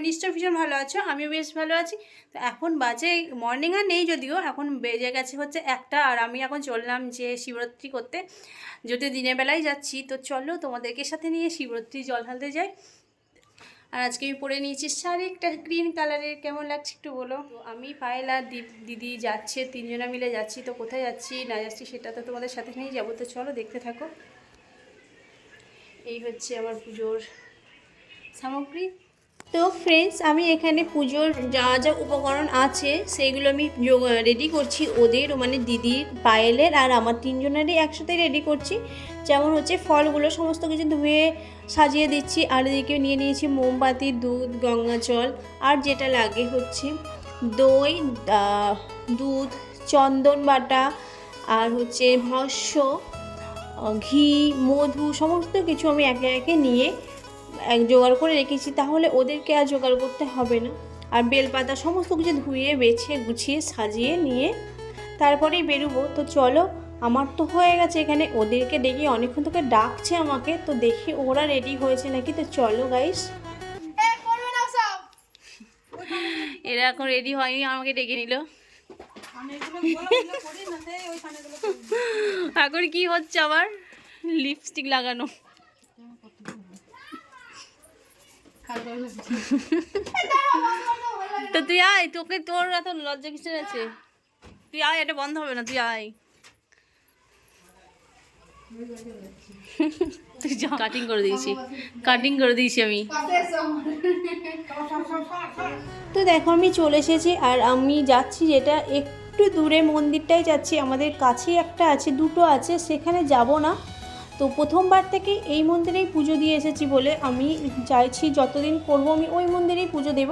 নিশ্চয়ই ভীষণ ভালো আছো, আমিও বেশ ভালো আছি। তো এখন বাজে মর্নিং আর নেই, যদিও এখন বেজে গেছে হচ্ছে 1টা, আর আমি এখন চললাম যে শিবরাত্রি করতে, যদি দিনের বেলায় যাচ্ছি। তো চলো তোমাদেরকে সাথে নিয়ে শিবরাত্রি জল ঢালতে যাই। আর আজকে আমি পরে নিয়েছি শাড়ি একটা গ্রিন কালারের, কেমন লাগছে একটু বলো। তো আমি পায়েল আর দিদি যাচ্ছে, 3জনা মিলে যাচ্ছি। তো কোথায় যাচ্ছি না যাচ্ছি সেটা তো তোমাদের সাথে নিয়েই যাবো। তো চলো দেখতে থাকো। এই হচ্ছে আমার পুজোর সামগ্রী। তো ফ্রেন্ডস, আমি এখানে পুজোর যা যা উপকরণ আছে সেইগুলো আমি রেডি করছি, ওদের মানে দিদির, পায়েলের আর আমার 3জনেরই একসাথে রেডি করছি। যেমন হচ্ছে ফলগুলো সমস্ত কিছু ধুয়ে সাজিয়ে দিচ্ছি, আর এদিকে নিয়ে নিয়েছি মোমবাতি, দুধ, গঙ্গা জল, আর যেটা লাগে হচ্ছে দই, দুধ, চন্দন বাটা, আর হচ্ছে ভস্য, ঘি, মধু, সমস্ত কিছু আমি একে একে নিয়ে জোগাড় করে রেখেছি, তাহলে ওদেরকে আর জোগাড় করতে হবে না। আর বেলপাতা সমস্ত কিছু ধুয়ে বেছে গুছিয়ে সাজিয়ে নিয়ে তারপরেই বেরোবো। তো চলো, আমার তো হয়ে গেছে, এখানে ওদেরকে দেখি অনেকক্ষণ থেকে ডাকছে আমাকে, তো দেখি ওরা রেডি হয়েছে নাকি। তো চলো গাইস, এরা এখন রেডি হয়নি, আমাকে ডেকে নিল। এখন কি হচ্ছে আবার লিপস্টিক লাগানো। তো তুই আয়, তোকে তোর এত লজ্জা কিসের আছে? তুই আয়, এটা বন্ধ হবে না, তুই আয়। তুই যা, কাটিং করে দিয়েছি আমি। তো দেখো আমি চলে এসেছি, আর আমি যাচ্ছি যেটা একটু দূরে মন্দিরটাই যাচ্ছি, আমাদের কাছেই একটা আছে, দুটো আছে, সেখানে যাব না। তো প্রথমবার থেকে এই মন্দিরেই পুজো দিয়ে এসেছি বলে আমি চাইছি যতদিন করব আমি ওই মন্দিরেই পুজো দেব।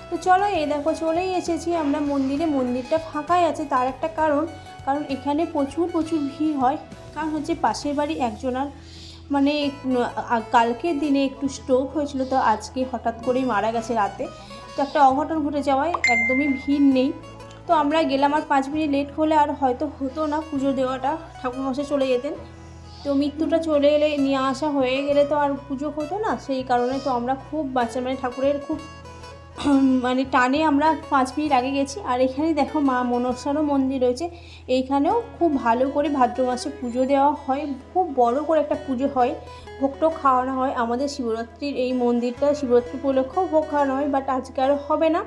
তো চলো, এই দেখো চলেই এসেছি আমরা মন্দিরে। মন্দিরটা ফাঁকাই আছে, তার একটা কারণ এখানে প্রচুর ভিড় হয়। কারণ হচ্ছে পাশের বাড়ি একজনার মানে কালকের দিনে একটু স্ট্রোক হয়েছিল, তো আজকে হঠাৎ করেই মারা গেছে রাতে। তো একটা অঘটন ঘটে যাওয়ায় একদমই ভিড় নেই। তো আমরা গেলাম, আর 5 মিনিট লেট হলে আর হয়তো হতো না পুজো দেওয়াটা, ঠাকুরমশাই চলে যেতেন। তো মৃত্যুটা চলে এলে, নিয়ে আসা হয়ে গেলে তো আর পুজো হতো না, সেই কারণে তো আমরা খুব মানে ঠাকুরের খুব মানে টানে আমরা 5 মিনিট আগে গেছি। আর এখানেই দেখো মা মনসারও মন্দির রয়েছে, এইখানেও খুব ভালো করে ভাদ্র মাসে পুজো দেওয়া হয়, খুব বড় করে একটা পুজো হয়, ভোগটোগ খাওয়ানো হয়। আমাদের শিবরাত্রির এই মন্দিরটা শিবরাত্রি উপলক্ষেও ভোগ খাওয়ানো হয়, বাট আজকে আর হবে না,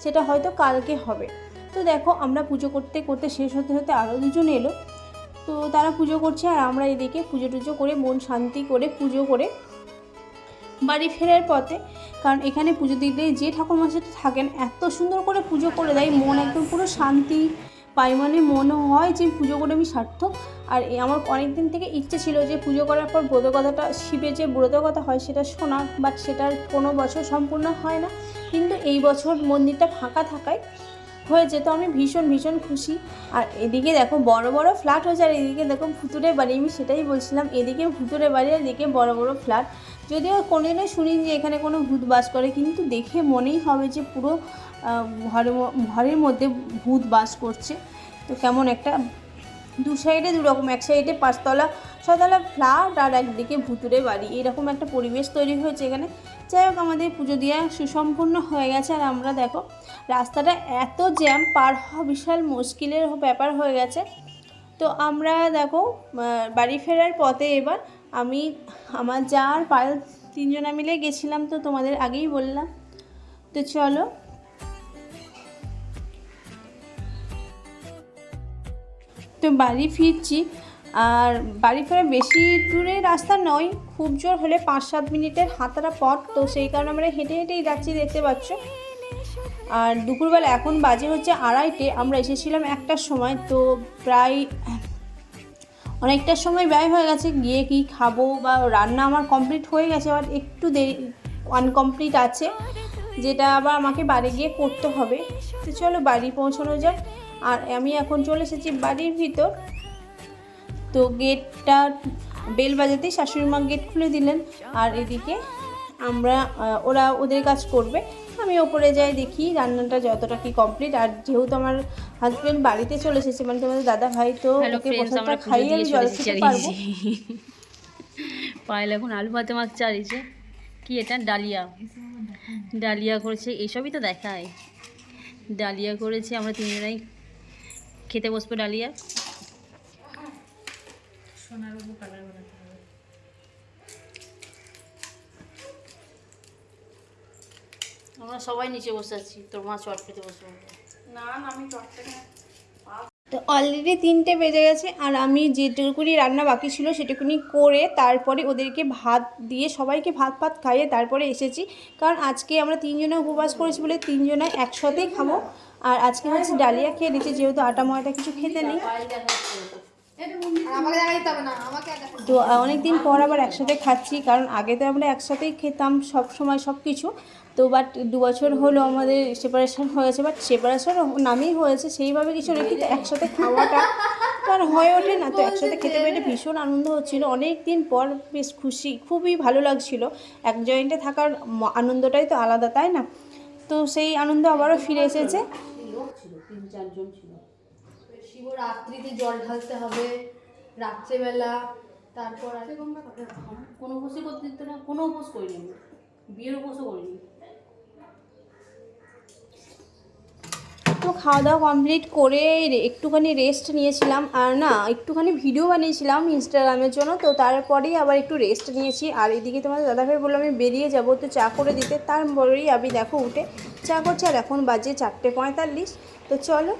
সেটা হয়তো কালকে হবে। তো দেখো আমরা পুজো করতে করতে শেষ হতে হতে আরও 2জন এলো, তো তারা পুজো করছে, আর আমরা এদিকে পুজো টুজো করে মন শান্তি করে পুজো করে বাড়ি ফেরার পথে। কারণ এখানে পুজো দিতে যে ঠাকুরমশাইটা থাকেন এত সুন্দর করে পুজো করে দেয়, মন একদম পুরো শান্তি পাই, মানে মনে হয় যে পুজো করে আমি সার্থক। আর আমার অনেক দিন থেকে ইচ্ছে ছিল যে পুজো করার পর ব্রতকথাটা, শিবের যে ব্রতকথা হয় সেটা শোনা, বাট সেটার কোনো বছর সম্পূর্ণ হয় না। কিন্তু এই বছর মন্দিরটা ফাঁকা থাকায় হয়েছে, তো আমি ভীষণ খুশি। আর এদিকে দেখো বড় বড় ফ্ল্যাট হয়েছে, আর এদিকে দেখো ভুতুরে বাড়ি, আমি সেটাই বলছিলাম, এদিকে ভুতুরে বাড়ি আর এদিকে বড় বড় ফ্ল্যাট। যদিও কোনোদিনও শুনিনি যে এখানে কোনো ভূত বাস করে, কিন্তু দেখে মনেই হবে যে পুরো ঘরের মধ্যে ভূত বাস করছে। তো কেমন একটা, দু সাইডে দুরকম, এক সাইডে 5তলা 6তলা ফ্ল্যাট আর একদিকে ভুতুরে বাড়ি, এরকম একটা পরিবেশ তৈরি হয়েছে এখানে। যাই হোক, আমাদের পুজো দেওয়া সুসম্পন্ন হয়ে গেছে। আর আমরা দেখো রাস্তাটা এত জ্যাম, পার হওয়া বিশাল মুশকিলের ব্যাপার হয়ে গেছে। তো আমরা দেখো বাড়ি ফেরার পথে এবার আমি, আমার যা আর পায়েল 3জনা মিলে গেছিলাম, তো তোমাদের আগেই বললাম। তো চলো, তো বাড়ি ফিরছি। আর বাড়ি ফেরা বেশি দূরের রাস্তা নয়, খুব জোর হলে 5-7 মিনিটের হাঁটার পথ, তো সেই কারণে আমরা হেঁটেই যাচ্ছি, দেখতে পাচ্ছ। আর দুপুরবেলা এখন বাজে হচ্ছে 2:30, আমরা এসেছিলাম 1টার সময়, তো প্রায় অনেকটা সময় ব্যয় হয়ে গেছে। গিয়ে কি খাবো, বা রান্না আমার কমপ্লিট হয়ে গেছে, আর একটু দেরি আনকমপ্লিট আছে, যেটা আবার আমাকে বাড়ি গিয়ে করতে হবে। তো চলো বাড়ি পৌঁছানো যায়। আর আমি এখন চলে এসেছি বাড়ির ভিতর। তো গেটটা বেল বাজাতেই শাশুড়ি মা গেট খুলে দিলেন, আর এদিকে ওরা ওদের কাজ করবে, আমি ওপরে যাই, দেখি রান্নাটা যতটা কি কমপ্লিট। আর যেহেতু আমার হাজব্যান্ড বাড়িতে চলে এসেছে, মানে তোমাদের দাদা ভাই, তো ওকে প্রসাদটা খাইয়ে আমি জল খেতে পারবো। পায়েল এখন আলু ভাতে মাছ চালিয়েছে, কি এটা ডালিয়া, ডালিয়া করেছে, এসবই তো দেখায়। ডালিয়া করেছে, আমরা তিনজনাই খেতে বসবো ডালিয়া। সোনার উপর কালার বানাতে হবে। আমরা সবাই নিচে বসে আছি, তোর মা চট পেতে বসে। না না, আমি চটটা তো অলরেডি 3টে বেজে গেছে, আর আমি যেটুকুনি রান্না বাকি ছিল সেটুকুনি করে তারপরে ওদেরকে ভাত দিয়ে সবাইকে ভাত ভাত খাইয়ে তারপরে এসেছি। কারণ আজকে আমরা তিনজনে উপবাস করেছি বলে তিনজনে একসাথেই খাবো। আর আজকে হচ্ছে ডালিয়া খেয়ে নিচ্ছি, যেহেতু আটা ময়দা কিছু খেতে নেই। তো অনেক দিন পর আবার একসাথে খাচ্ছি, কারণ আগে তো আমরা একসাথেই খেতাম সব সময় সব কিছু। তো বাট 2 বছর হলো আমাদের সেপারেশন হয়েছে, বাট সেপারেশন নামেই হয়েছে, সেইভাবে কিছু রেখে তো একসাথে খাওয়াটা তো আর হয়ে ওঠে না। তো একসাথে খেতে পেরে ভীষণ আনন্দ হচ্ছিল, অনেক দিন পর বেশ খুশি, খুবই ভালো লাগছিল। এক জয়েন্টে থাকার আনন্দটাই তো আলাদা, তাই না? তো সেই আনন্দ আবারও ফিরে এসেছে। লোক ছিল, 3-4 জন ছিল। শিবরাত্রিতে জল ঢালতে হবে রাত্রেবেলা, তারপর আর কোনো উপোসই করতে দিত না, কোনো উপোস করিনি আমি, বিয়ের উপোসও করিনি। তো খাওয়া দাওয়া কমপ্লিট করে একটুখানি রেস্ট নিয়েছিলাম, আর না একটুখানি ভিডিও বানিয়েছিলাম ইনস্টাগ্রামের জন্য। তো তারপরেই আবার একটু রেস্ট নিয়েছি। আর এদিকে তোমাদের দাদাভাই বললো আমি বেরিয়ে যাবো, তো চা করে দিতে, তারপরেই আমি দেখো উঠে চা করছি। আর এখন বাজে 4:45। তো চলো।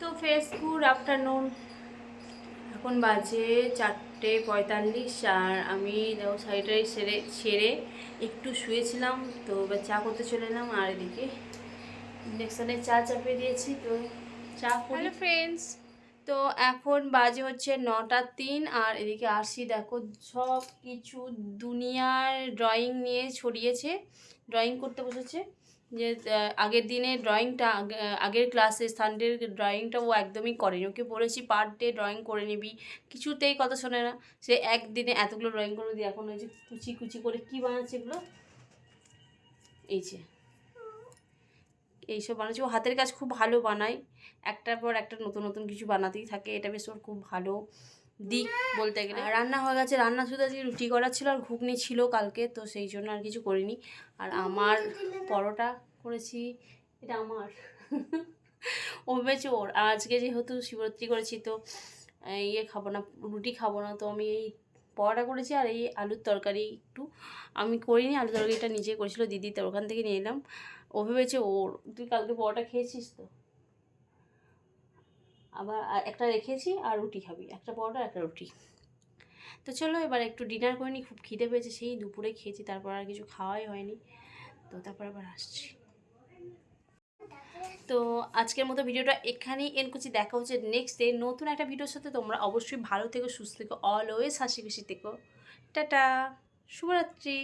তো ফ্রেশ গুড আফটারনুন, এখন বাজে 4:45। আর আমি দেখো শাড়িটাই ছেড়ে একটু শুয়েছিলাম, তো এবার চা করতে চলে এলাম। আর এদিকে ইন্ডাকশানে চা চাপিয়ে দিয়েছি, তো চা করি। হ্যালো ফ্রেন্ডস, তো এখন বাজে হচ্ছে 9:03। আর এদিকে আসি দেখো সব কিছু দুনিয়ার ড্রয়িং নিয়ে ছড়িয়েছে, ড্রয়িং করতে বসেছে। যে আগের দিনে ড্রয়িংটা আগের ক্লাসে সানডের ড্রয়িংটা ও একদমই করেনি। ওকে বলেছি পার ডে ড্রয়িং করে নিবি, কিছুতেই কথা শোনে না। সে একদিনে এতগুলো ড্রয়িং করে দিয়ে এখন ওই যে কুচি কুচি করে কী বানাচ্ছে এগুলো, এই যে এইসব বানাচ্ছে। ও হাতের কাজ খুব ভালো বানায়, একটার পর একটা নতুন নতুন কিছু বানাতেই থাকে, এটা বেশ ওর খুব ভালো দিক বলতে গেলে। রান্না হয়ে গেছে, রান্না শুধু আজকে রুটি করা ছিল আর ঘুগনি ছিল কালকে, তো সেই জন্য আর কিছু করিনি। আর আমার পরোটা করেছি, এটা আমার ও ভেবেছে ওর। আর আজকে যেহেতু শিবরাত্রি করেছি, তো ইয়ে খাবো না, রুটি খাবো না, তো আমি এই পরোটা করেছি। আর এই আলুর তরকারি একটু আমি করিনি, আলুর তরকারিটা নিজে করেছিল দিদি, তো ওখান থেকে নিয়ে এলাম। ও ভেবেছে ওর। তুই কালকে পরোটা খেয়েছিস তো, আবার একটা রেখেছি আর রুটি খাবি, একটা পরোটা একটা রুটি। তো চলো এবার একটু ডিনার করে নিই, খুব খিদে পেয়েছে, সেই দুপুরে খেয়েছি, তারপর আর কিছু খাওয়াই হয়নি। তো তারপর আবার আসছি। তো আজকের মতো ভিডিওটা এখানেই এন্ড করছি, দেখা হচ্ছে নেক্সট ডে নতুন একটা ভিডিওর সাথে। তোমরা অবশ্যই ভালো থেকো, সুস্থ থেকো, অলওয়েজ হাসি খুশি থেকো। টাটা, শুভরাত্রি।